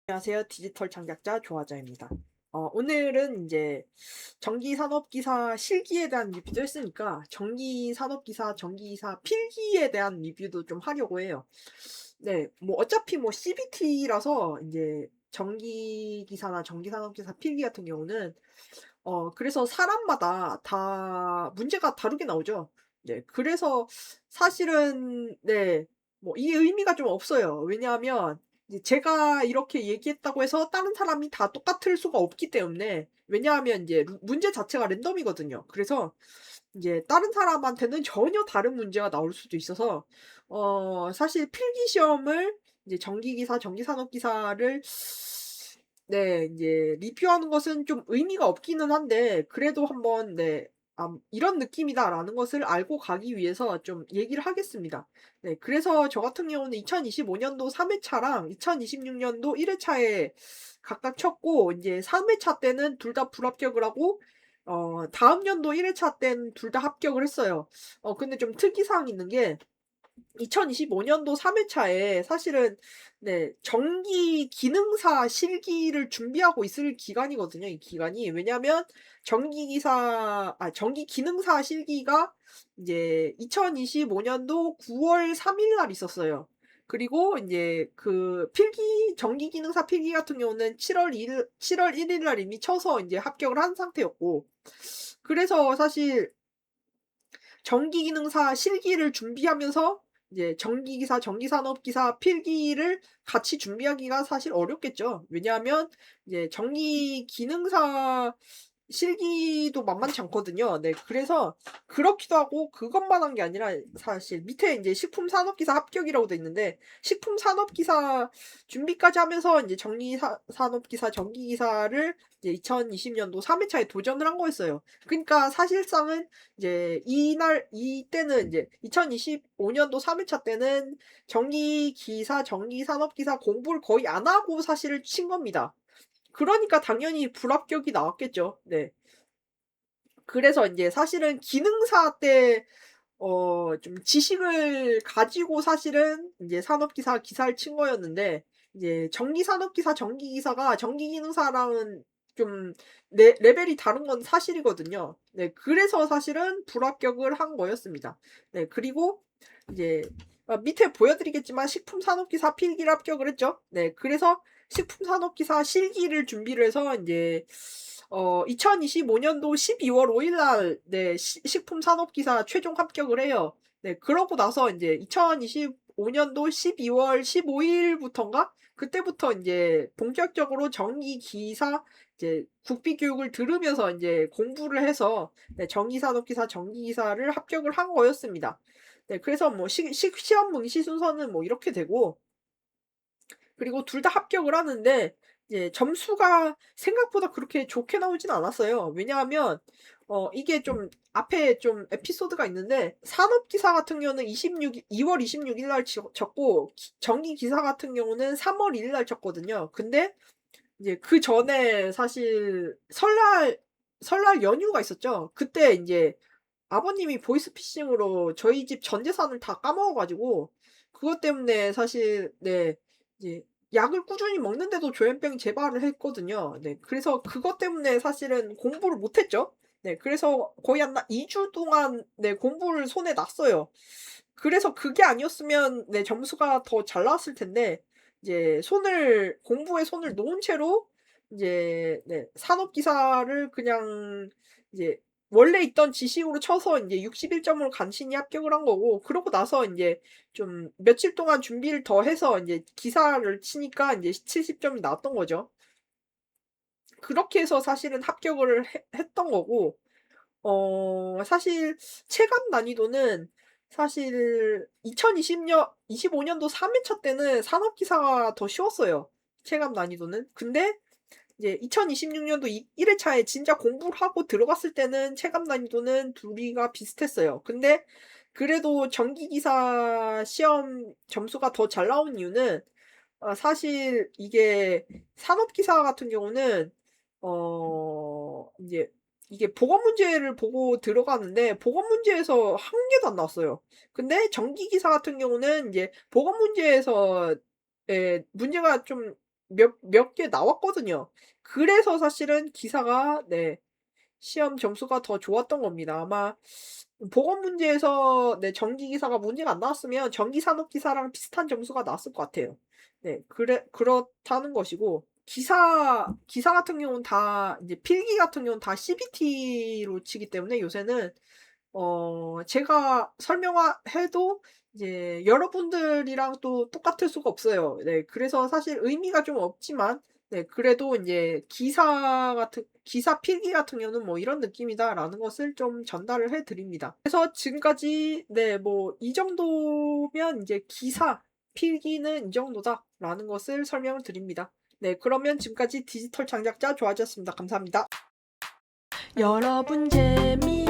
안녕하세요. 디지털 창작자 조아자입니다. 오늘은 이제 전기산업기사 실기에 대한 리뷰도 했으니까 전기산업기사, 전기기사 필기에 대한 리뷰도 좀 하려고 해요. 네, 뭐 어차피 뭐 CBT라서 이제 전기기사나 전기산업기사 필기 같은 경우는 그래서 사람마다 다 문제가 다르게 나오죠. 네, 그래서 사실은 네, 뭐 이 의미가 좀 없어요. 왜냐하면 이제 제가 이렇게 얘기했다고 해서 다른 사람이 다 똑같을 수가 없기 때문에 왜냐하면 이제 문제 자체가 랜덤이거든요. 그래서 이제 다른 사람한테는 전혀 다른 문제가 나올 수도 있어서 사실 필기 시험을 이제 전기기사, 전기산업기사를 네 이제 리뷰하는 것은 좀 의미가 없기는 한데 그래도 한번 네 '이런 느낌이다.'라는 것을 알고 가기 위해서 좀 얘기를 하겠습니다. 네 그래서 저 같은 경우는 2025 년도 3 회차랑 2026 년도 1 회차에 각각 쳤고 인제 3 회차 때는 둘 다 불합격을 하고 다음 연도 1 회차 때는 둘 다 합격을 했어요. 근데 좀 특이사항이 있는 게 2025 년도 3 회차에 사실은 네 전기 기능사 실기를 준비하고 있을 기간이거든요, 이 기간이. 왜냐하면 전기 기능사 실기가 이제 2025 년도 9월 3일 날 있었어요. 그리고 인제 그 필기 전기 기능사 필기 같은 경우는 7월 1일 날 이미 쳐서 인제 합격을 한 상태였고 그래서 사실 전기기능사 실기를 준비하면서 이제 전기기사, 전기산업기사 필기를 같이 준비하기가 사실 어렵겠죠. 왜냐하면 이제 전기기능사 실기도 만만치 않거든요. 네 그래서 그렇기도 하고 그것만 한 게 아니라 사실 밑에 인제 식품산업기사 합격이라고 돼 있는데 식품산업기사 준비까지 하면서 인제 산업기사, 전기기사를 이제 2020 년도 3 회차에 도전을 한 거였어요. 그러니까 사실상은 이제 이때는 이제 2025 년도 3 회차 때는 전기기사, 전기산업기사 공부를 거의 안 하고 사실 친 겁니다. 그러니까 당연히 불합격이 나왔겠죠. 네. 그래서 인제 사실은 기능사 때 좀 지식을 가지고 사실은 인제 산업기사 기사를 친 거였는데 이제 전기산업기사, 전기기사가 전기기능사랑은 좀 레벨이 다른 건 사실이거든요. 네 그래서 사실은 불합격을 한 거였습니다. 네 그리고 이제 밑에 보여 드리겠지만 식품산업기사 필기를 합격을 했죠. 네 그래서 식품산업기사 실기를 준비를 해서 인제 2025 년도 12월 5일 날 네 식품산업기사 최종 합격을 해요. 네 그러고 나서 인제 2025 년도 12월 15 일부턴가 그때부터 인제 본격적으로 전기기사 이제 국비 교육을 들으면서 인제 공부를 해서 네 전기산업기사, 전기기사를 합격을 한 거였습니다. 네 그래서 뭐 시험 응시 순서는 뭐 이렇게 되고 그리고 둘 다 합격을 하는데 이제 점수가 생각보다 그렇게 좋게 나오진 않았어요. 왜냐하면 이게 좀 앞에 좀 에피소드가 있는데 산업기사 같은 경우는 2월 26일 날 쳤고 전기기사 같은 경우는 3월 1일 날 쳤거든요. 근데 이제 그전에 사실 설날 연휴가 있었죠. 그때 인제 아버님이 보이스피싱으로 저희 집 전 재산을 다 까먹어 가지고 그것 때문에 사실 네 이제 약을 꾸준히 먹는데도 조현병이 재발을 했거든요. 네 그래서 그것 때문에 사실은 공부를 못 했죠. 네 그래서 거의 한 2주 동안 네 공부를 손에 놨어요. 그래서 그게 아니었으면 네 점수가 더 잘 나왔을 텐데 이제 공부에 손을 놓은 채로 이제 네 산업기사를 그냥 이제 원래 있던 지식으로 쳐서 인제 61 점으로 간신히 합격을 한 거고 그러고 나서 인제 좀 며칠 동안 준비를 더 해서 인제 기사를 치니까 인제 70 점이 나왔던 거죠. 그렇게 해서 사실은 합격을 했던 거고 사실 체감 난이도는 사실 2020년 25 년도 3 회차 때는 산업기사가 더 쉬웠어요, 체감 난이도는. 근데 이제 2026 년도 1 회차에 진짜 공부를 하고 들어갔을 때는 체감 난이도는 둘이가 비슷했어요. 근데 그래도 전기기사 시험 점수가 더 잘 나온 이유는 사실 이게 산업기사 같은 경우는 인제 이게 보건 문제를 보고 들어가는데 보건 문제에서 한 개도 안 나왔어요. 근데 전기기사 같은 경우는 인제 보건 문제에서 예 문제가 좀 몇 개 나왔거든요. 그래서 사실은 기사가 네 시험 점수가 더 좋았던 겁니다. 아마 보건 문제에서 네 전기 기사가 문제가 안 나왔으면 전기 산업 기사랑 비슷한 점수가 나왔을 것 같아요. 네 그렇다는 것이고 기사 같은 경우는 다 이제 필기 같은 경우는 다 CBT로 치기 때문에 요새는 제가 설명해도 이제 여러분들이랑 또 똑같을 수가 없어요. 네 그래서 사실 의미가 좀 없지만 네 그래도 인제 기사 필기 같은 경우는 뭐 '이런 느낌이다.'라는 것을 좀 전달을 해 드립니다. 그래서 지금까지 네 뭐 이 정도면 인제 '기사 필기는 이 정도다.'라는 것을 설명을 드립니다. 네 그러면 지금까지 디지털 창작자 조아지였습니다. 감사합니다. 여러분 재미